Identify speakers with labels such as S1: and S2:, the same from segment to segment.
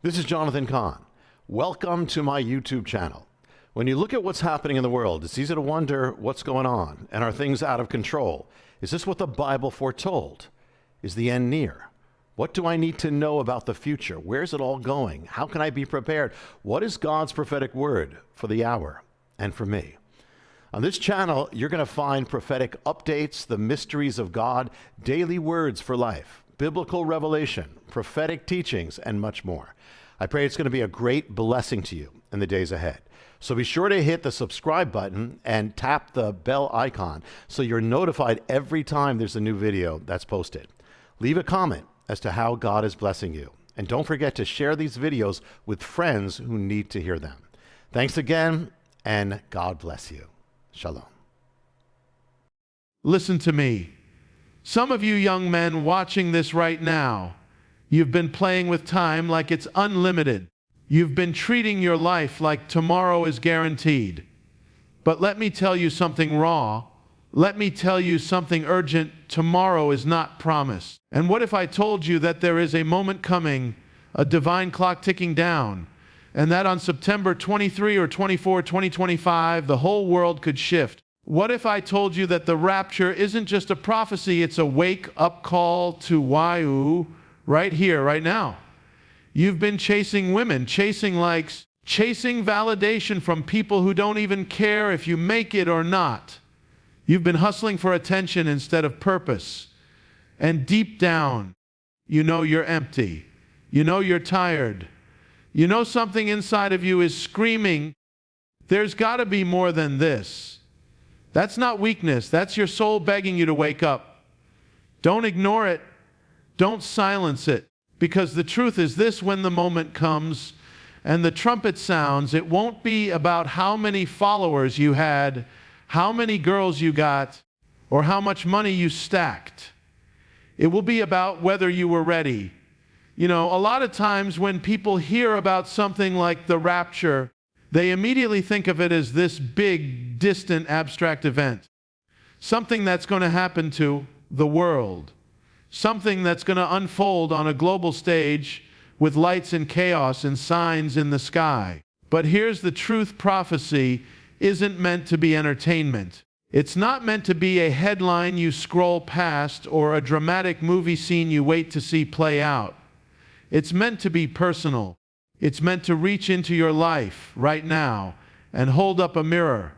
S1: This is Jonathan Cahn. Welcome to my YouTube channel. When you look at what's happening in the world, it's easy to wonder what's going on, and are things out of control? Is this what the Bible foretold? Is the end near? What do I need to know about the future? Where's it all going? How can I be prepared? What is God's prophetic word for the hour and for me? On this channel, you're going to find prophetic updates, the mysteries of God, daily words for life, biblical revelation, prophetic teachings, and much more. I pray it's going to be a great blessing to you in the days ahead. So be sure to hit the subscribe button and tap the bell icon so you're notified every time there's a new video that's posted. Leave a comment as to how God is blessing you. And don't forget to share these videos with friends who need to hear them. Thanks again, and God bless you. Shalom.
S2: Listen to me. Some of you young men watching this right now, you've been playing with time like it's unlimited. You've been treating your life like tomorrow is guaranteed. But let me tell you something raw. Let me tell you something urgent. Tomorrow is not promised. And what if I told you that there is a moment coming, a divine clock ticking down, and that on September 23 or 24, 2025, the whole world could shift? What if I told you that the rapture isn't just a prophecy, it's a wake-up call to why right here, right now? You've been chasing women, chasing likes, chasing validation from people who don't even care if you make it or not. You've been hustling for attention instead of purpose. And deep down, you know you're empty. You know you're tired. You know something inside of you is screaming, there's got to be more than this. That's not weakness. That's your soul begging you to wake up. Don't ignore it. Don't silence it. Because the truth is this: when the moment comes and the trumpet sounds, it won't be about how many followers you had, how many girls you got, or how much money you stacked. It will be about whether you were ready. You know, a lot of times when people hear about something like the rapture, they immediately think of it as this big, distant, abstract event. Something that's going to happen to the world. Something that's going to unfold on a global stage with lights and chaos and signs in the sky. But here's the truth: prophecy isn't meant to be entertainment. It's not meant to be a headline you scroll past or a dramatic movie scene you wait to see play out. It's meant to be personal. It's meant to reach into your life right now and hold up a mirror.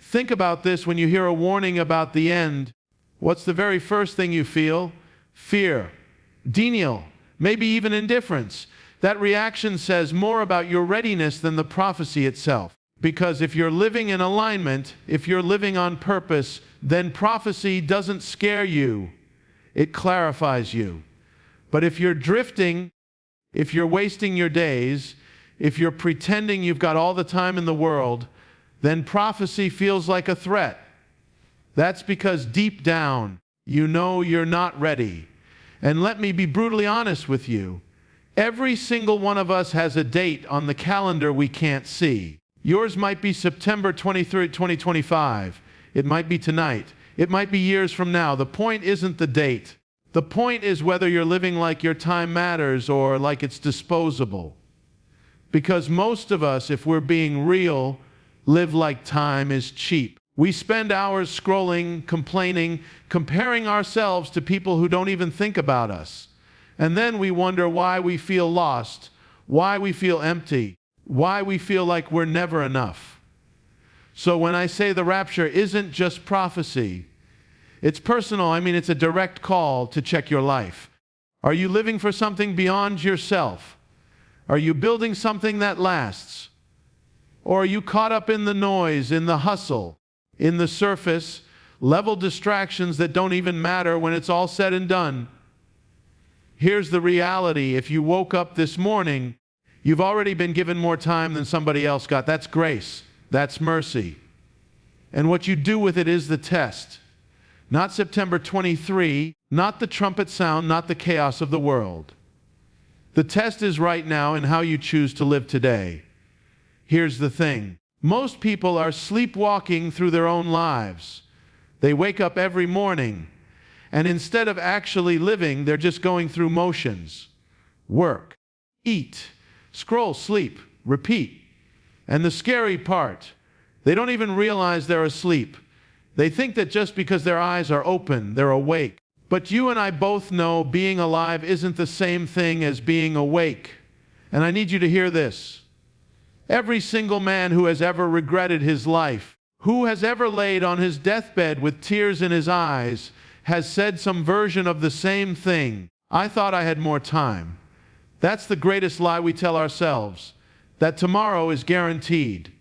S2: Think about this: when you hear a warning about the end, what's the very first thing you feel? Fear, denial, maybe even indifference. That reaction says more about your readiness than the prophecy itself. Because if you're living in alignment, if you're living on purpose, then prophecy doesn't scare you. It clarifies you. But if you're drifting, if you're wasting your days, if you're pretending you've got all the time in the world, then prophecy feels like a threat. That's because deep down, you know you're not ready. And let me be brutally honest with you. Every single one of us has a date on the calendar we can't see. Yours might be September 23rd, 2025. It might be tonight. It might be years from now. The point isn't the date. The point is whether you're living like your time matters or like it's disposable. Because most of us, if we're being real, live like time is cheap. We spend hours scrolling, complaining, comparing ourselves to people who don't even think about us. And then we wonder why we feel lost, why we feel empty, why we feel like we're never enough. So when I say the rapture isn't just prophecy, it's personal. I mean, it's a direct call to check your life. Are you living for something beyond yourself? Are you building something that lasts? Or are you caught up in the noise, in the hustle, in the surface level distractions that don't even matter when it's all said and done? Here's the reality: if you woke up this morning, you've already been given more time than somebody else got. That's grace. That's mercy. And what you do with it is the test. Not September 23, not the trumpet sound, not the chaos of the world. The test is right now in how you choose to live today. Here's the thing. Most people are sleepwalking through their own lives. They wake up every morning, and instead of actually living, they're just going through motions. Work, eat, scroll, sleep, repeat. And the scary part, they don't even realize they're asleep. They think that just because their eyes are open, they're awake. But you and I both know being alive isn't the same thing as being awake. And I need you to hear this. Every single man who has ever regretted his life, who has ever laid on his deathbed with tears in his eyes, has said some version of the same thing. I thought I had more time. That's the greatest lie we tell ourselves, that tomorrow is guaranteed.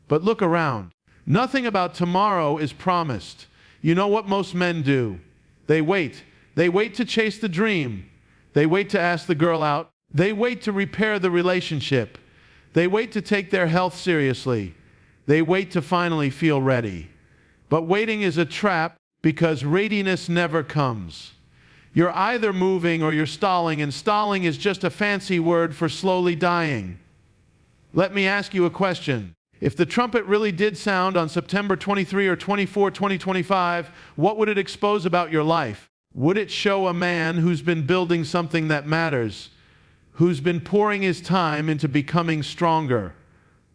S2: But look around. Nothing about tomorrow is promised. You know what most men do? They wait. They wait to chase the dream. They wait to ask the girl out. They wait to repair the relationship. They wait to take their health seriously. They wait to finally feel ready. But waiting is a trap because readiness never comes. You're either moving or you're stalling, and stalling is just a fancy word for slowly dying. Let me ask you a question. If the trumpet really did sound on September 23 or 24, 2025, what would it expose about your life? Would it show a man who's been building something that matters, who's been pouring his time into becoming stronger,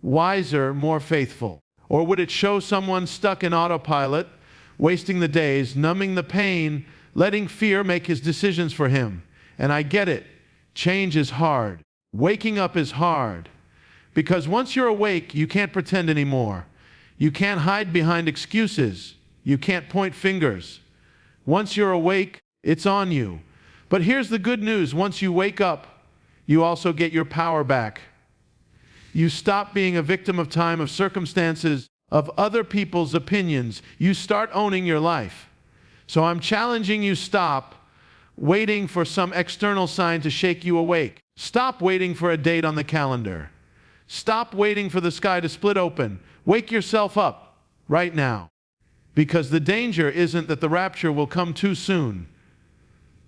S2: wiser, more faithful? Or would it show someone stuck in autopilot, wasting the days, numbing the pain, letting fear make his decisions for him? And I get it. Change is hard. Waking up is hard. Because once you're awake, you can't pretend anymore. You can't hide behind excuses. You can't point fingers. Once you're awake, it's on you. But here's the good news. Once you wake up, you also get your power back. You stop being a victim of time, of circumstances, of other people's opinions. You start owning your life. So I'm challenging you, stop waiting for some external sign to shake you awake. Stop waiting for a date on the calendar. Stop waiting for the sky to split open. Wake yourself up right now. Because the danger isn't that the rapture will come too soon.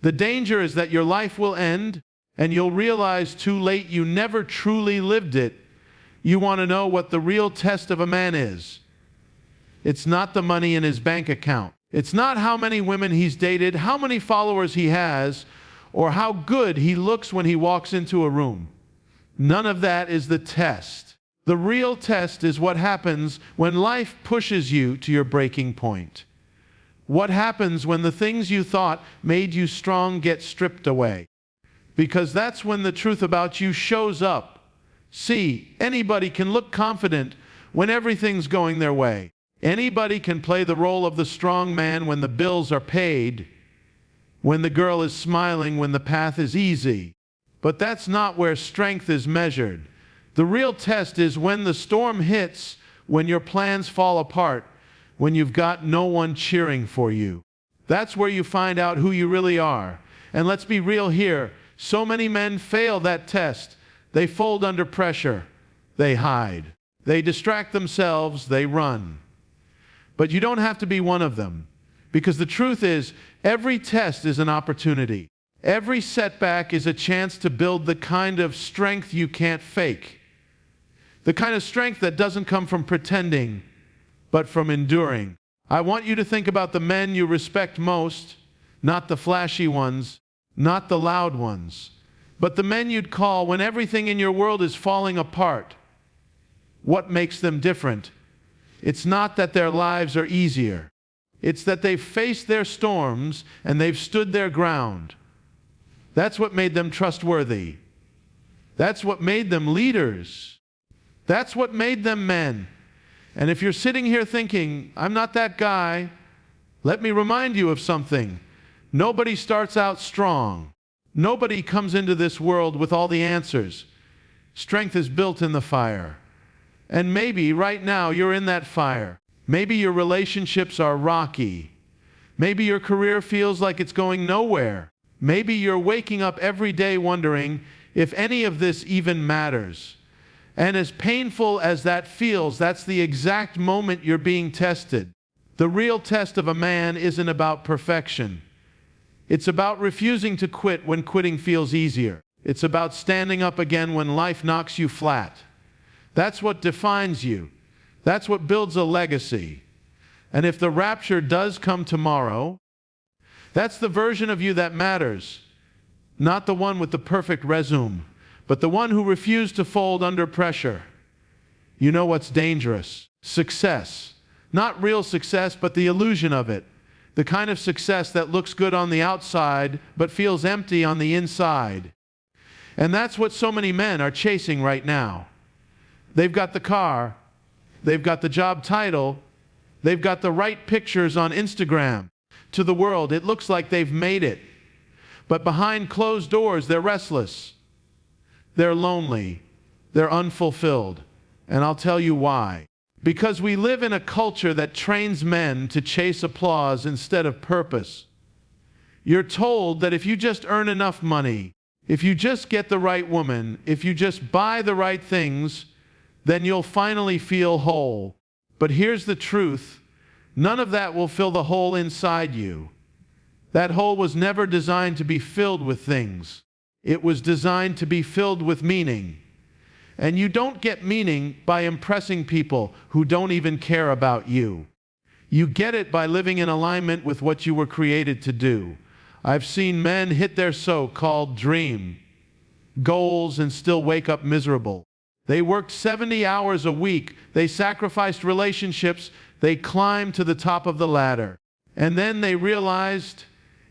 S2: The danger is that your life will end and you'll realize too late you never truly lived it. You want to know what the real test of a man is. It's not the money in his bank account. It's not how many women he's dated, how many followers he has, or how good he looks when he walks into a room. None of that is the test. The real test is what happens when life pushes you to your breaking point. What happens when the things you thought made you strong get stripped away? Because that's when the truth about you shows up. See, anybody can look confident when everything's going their way. Anybody can play the role of the strong man when the bills are paid, when the girl is smiling, when the path is easy. But that's not where strength is measured. The real test is when the storm hits, when your plans fall apart, when you've got no one cheering for you. That's where you find out who you really are. And let's be real here. So many men fail that test. They fold under pressure. They hide. They distract themselves. They run. But you don't have to be one of them. Because the truth is, every test is an opportunity. Every setback is a chance to build the kind of strength you can't fake. The kind of strength that doesn't come from pretending, but from enduring. I want you to think about the men you respect most, not the flashy ones, not the loud ones, but the men you'd call when everything in your world is falling apart. What makes them different? It's not that their lives are easier. It's that they've faced their storms and they've stood their ground. That's what made them trustworthy. That's what made them leaders. That's what made them men. And if you're sitting here thinking, I'm not that guy, let me remind you of something. Nobody starts out strong. Nobody comes into this world with all the answers. Strength is built in the fire. And maybe right now you're in that fire. Maybe your relationships are rocky. Maybe your career feels like it's going nowhere. Maybe you're waking up every day wondering if any of this even matters. And as painful as that feels, that's the exact moment you're being tested. The real test of a man isn't about perfection. It's about refusing to quit when quitting feels easier. It's about standing up again when life knocks you flat. That's what defines you. That's what builds a legacy. And if the rapture does come tomorrow, that's the version of you that matters. Not the one with the perfect resume, but the one who refused to fold under pressure. You know what's dangerous? Success. Not real success, but the illusion of it. The kind of success that looks good on the outside, but feels empty on the inside. And that's what so many men are chasing right now. They've got the car, they've got the job title, they've got the right pictures on Instagram. To the world, it looks like they've made it. But behind closed doors, they're restless. They're lonely. They're unfulfilled. And I'll tell you why. Because we live in a culture that trains men to chase applause instead of purpose. You're told that if you just earn enough money, if you just get the right woman, if you just buy the right things, then you'll finally feel whole. But here's the truth. None of that will fill the hole inside you. That hole was never designed to be filled with things. It was designed to be filled with meaning. And you don't get meaning by impressing people who don't even care about you. You get it by living in alignment with what you were created to do. I've seen men hit their so-called dream goals and still wake up miserable. They worked 70 hours a week. They sacrificed relationships. They climbed to the top of the ladder. And then they realized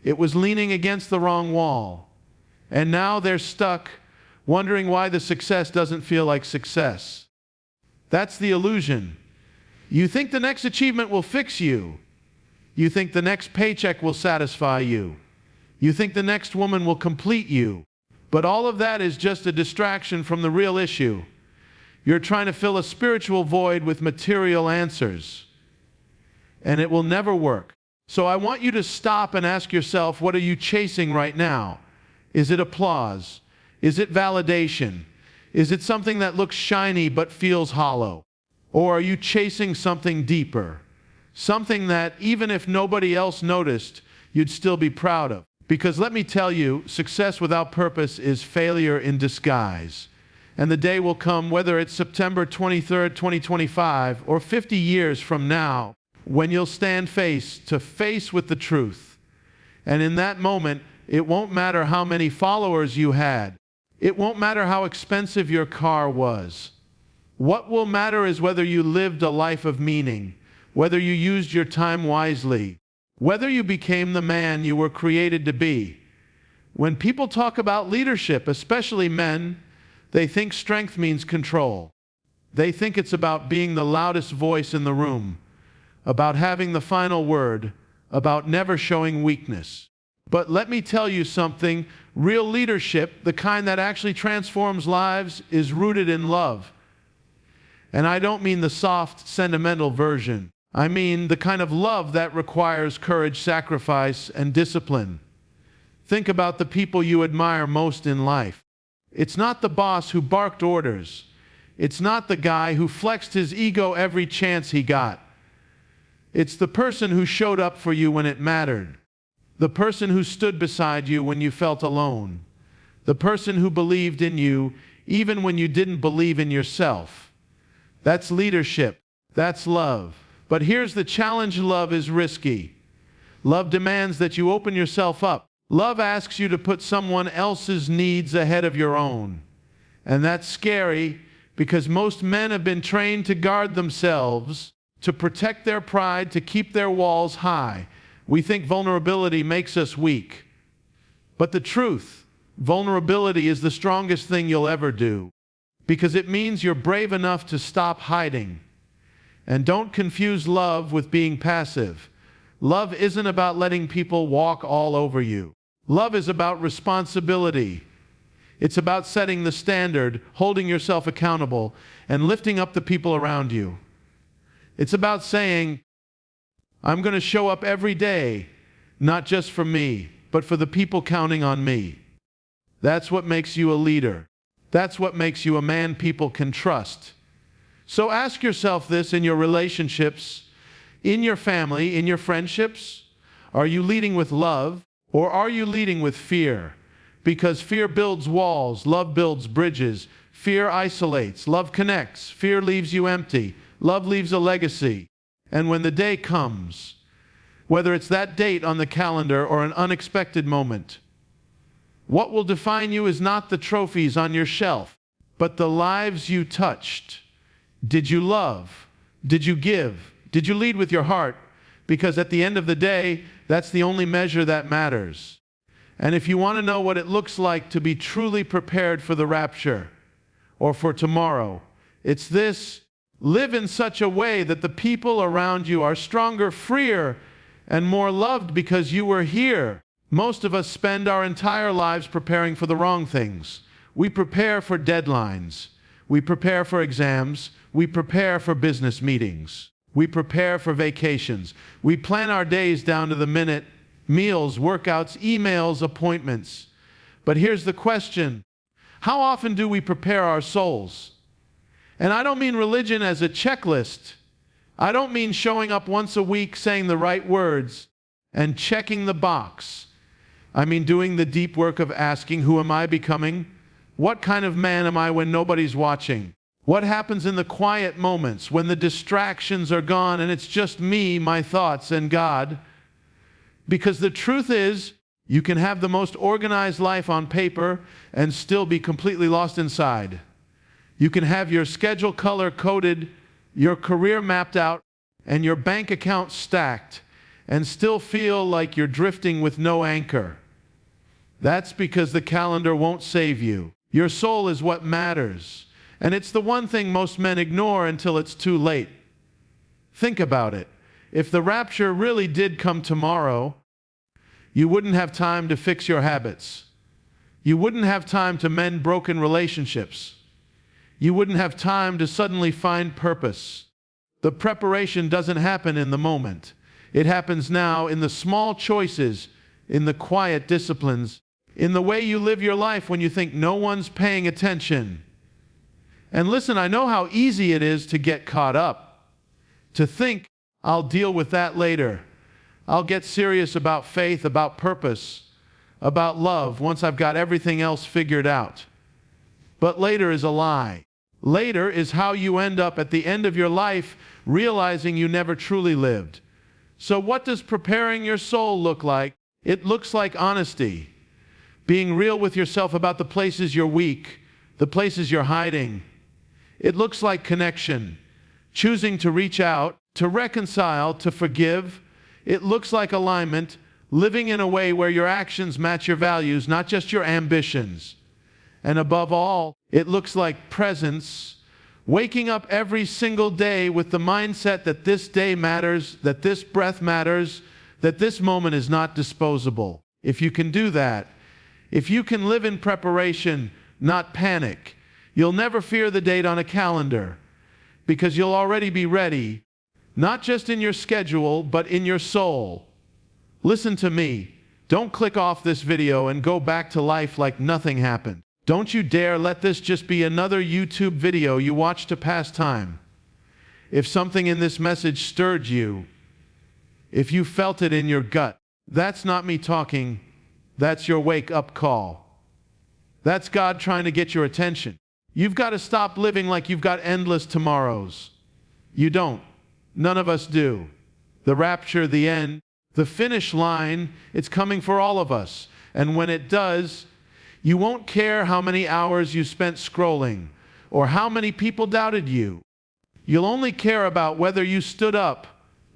S2: it was leaning against the wrong wall. And now they're stuck, wondering why the success doesn't feel like success. That's the illusion. You think the next achievement will fix you. You think the next paycheck will satisfy you. You think the next woman will complete you. But all of that is just a distraction from the real issue. You're trying to fill a spiritual void with material answers. And it will never work. So I want you to stop and ask yourself, what are you chasing right now? Is it applause? Is it validation? Is it something that looks shiny but feels hollow? Or are you chasing something deeper? Something that, even if nobody else noticed, you'd still be proud of. Because let me tell you, success without purpose is failure in disguise. And the day will come, whether it's September 23rd, 2025, or 50 years from now, when you'll stand face to face with the truth. And in that moment, it won't matter how many followers you had. It won't matter how expensive your car was. What will matter is whether you lived a life of meaning, whether you used your time wisely, whether you became the man you were created to be. When people talk about leadership, especially men, they think strength means control. They think it's about being the loudest voice in the room, about having the final word, about never showing weakness. But let me tell you something, real leadership, the kind that actually transforms lives, is rooted in love. And I don't mean the soft, sentimental version. I mean the kind of love that requires courage, sacrifice, and discipline. Think about the people you admire most in life. It's not the boss who barked orders. It's not the guy who flexed his ego every chance he got. It's the person who showed up for you when it mattered. The person who stood beside you when you felt alone. The person who believed in you even when you didn't believe in yourself. That's leadership. That's love. But here's the challenge: love is risky. Love demands that you open yourself up. Love asks you to put someone else's needs ahead of your own. And that's scary because most men have been trained to guard themselves, to protect their pride, to keep their walls high. We think vulnerability makes us weak. But the truth, vulnerability is the strongest thing you'll ever do because it means you're brave enough to stop hiding. And don't confuse love with being passive. Love isn't about letting people walk all over you. Love is about responsibility. It's about setting the standard, holding yourself accountable, and lifting up the people around you. It's about saying, I'm going to show up every day, not just for me, but for the people counting on me. That's what makes you a leader. That's what makes you a man people can trust. So ask yourself this in your relationships, in your family, in your friendships. Are you leading with love, or are you leading with fear? Because fear builds walls, love builds bridges. Fear isolates, love connects. Fear leaves you empty, love leaves a legacy. And when the day comes, whether it's that date on the calendar or an unexpected moment, What will define you is not the trophies on your shelf, but the lives you touched. Did you love? Did you give? Did you lead with your heart? Because at the end of the day, that's the only measure that matters. And if you want to know what it looks like to be truly prepared for the rapture or for tomorrow, it's this: live in such a way that the people around you are stronger, freer, and more loved because you were here. Most of us spend our entire lives preparing for the wrong things. We prepare for deadlines. We prepare for exams. We prepare for business meetings. We prepare for vacations. We plan our days down to the minute: meals, workouts, emails, appointments. But here's the question: how often do we prepare our souls? And I don't mean religion as a checklist. I don't mean showing up once a week, saying the right words, and checking the box. I mean doing the deep work of asking, who am I becoming? What kind of man am I when nobody's watching? What happens in the quiet moments when the distractions are gone and it's just me, my thoughts, and God? Because the truth is, you can have the most organized life on paper and still be completely lost inside. You can have your schedule color-coded, your career mapped out, and your bank account stacked, and still feel like you're drifting with no anchor. That's because the calendar won't save you. Your soul is what matters, and it's the one thing most men ignore until it's too late. Think about it. If the rapture really did come tomorrow, you wouldn't have time to fix your habits. You wouldn't have time to mend broken relationships. You wouldn't have time to suddenly find purpose. The preparation doesn't happen in the moment. It happens now in the small choices, in the quiet disciplines, in the way you live your life when you think no one's paying attention. And listen, I know how easy it is to get caught up, to think, I'll deal with that later. I'll get serious about faith, about purpose, about love once I've got everything else figured out. But later is a lie. Later is how you end up at the end of your life realizing you never truly lived. So what does preparing your soul look like? It looks like honesty. Being real with yourself about the places you're weak, the places you're hiding. It looks like connection. Choosing to reach out, to reconcile, to forgive. It looks like alignment, living in a way where your actions match your values, not just your ambitions. And above all, it looks like presence, waking up every single day with the mindset that this day matters, that this breath matters, that this moment is not disposable. If you can do that, if you can live in preparation, not panic, you'll never fear the date on a calendar, because you'll already be ready, not just in your schedule, but in your soul. Listen to me. Don't click off this video and go back to life like nothing happened. Don't you dare let this just be another YouTube video you watch to pass time. If something in this message stirred you, if you felt it in your gut, that's not me talking. That's your wake-up call. That's God trying to get your attention. You've got to stop living like you've got endless tomorrows. You don't. None of us do. The rapture, the end, the finish line, it's coming for all of us. And when it does, you won't care how many hours you spent scrolling or how many people doubted you. You'll only care about whether you stood up,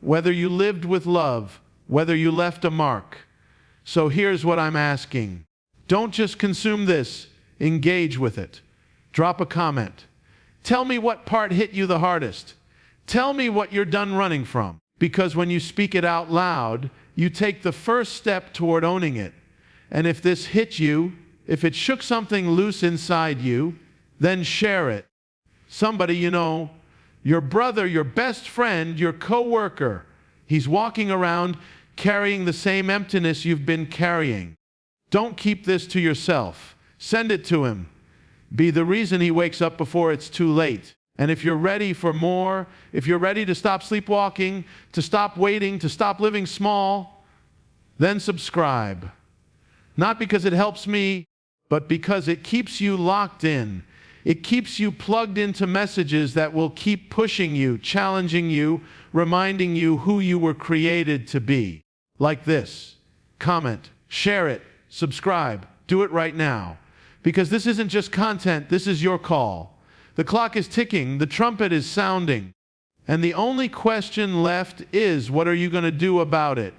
S2: whether you lived with love, whether you left a mark. So here's what I'm asking. Don't just consume this. Engage with it. Drop a comment. Tell me what part hit you the hardest. Tell me what you're done running from. Because when you speak it out loud, you take the first step toward owning it. And if this hit you, if it shook something loose inside you, then share it. Somebody you know, your brother, your best friend, your coworker, he's walking around carrying the same emptiness you've been carrying. Don't keep this to yourself. Send it to him. Be the reason he wakes up before it's too late. And if you're ready for more, if you're ready to stop sleepwalking, to stop waiting, to stop living small, then subscribe. Not because it helps me, but because it keeps you locked in. It keeps you plugged into messages that will keep pushing you, challenging you, reminding you who you were created to be. Like this. Comment, share it, subscribe. Do it right now. Because this isn't just content, this is your call. The clock is ticking, the trumpet is sounding. And the only question left is, what are you going to do about it?